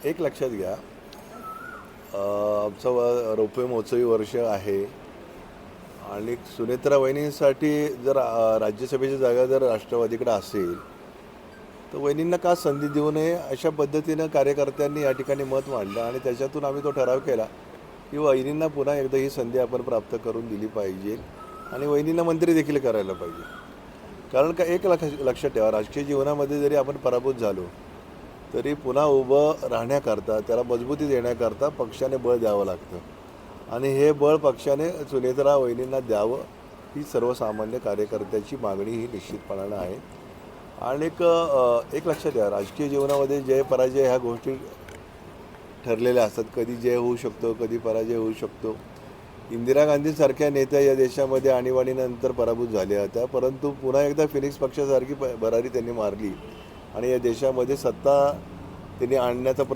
एक लक्षात घ्या, आमचं रौप्य महोत्सवी वर्ष आहे आणि सुनेत्रा वहिनींसाठी जर राज्यसभेची जागा जर राष्ट्रवादीकडे असेल तर वहिनींना का संधी देऊ नये अशा पद्धतीनं कार्यकर्त्यांनी या ठिकाणी मत मांडलं आणि त्याच्यातून आम्ही तो ठराव केला की वहिनींना पुन्हा एकदा ही संधी आपण प्राप्त करून दिली पाहिजे आणि वहिनींना मंत्री देखील करायला पाहिजे. कारण का एक लक्षात ठेवा, राजकीय जीवनामध्ये जरी आपण पराभूत झालो तरी पुन्हा उभं राहण्याकरता, त्याला मजबूती देण्याकरता पक्षाने बळ द्यावं लागतं आणि हे बळ पक्षाने सुनेत्रा वहिनींना द्यावं ही सर्वसामान्य कार्यकर्त्याची मागणी ही निश्चितपणानं आहे. आणि एक लक्षात घ्या, राजकीय जीवनामध्ये जय पराजय ह्या गोष्टी ठरलेल्या असतात. कधी जय होऊ शकतो, कधी पराजय होऊ शकतो. इंदिरा गांधींसारख्या नेत्या या देशामध्ये आणीबाणीनंतर पराभूत झाल्या होत्या, परंतु पुन्हा एकदा फिनिक्स पक्षासारखी भरारी त्यांनी मारली आणि या देशामध्ये सत्ता त्यांनी आणण्याचा प्रयत्न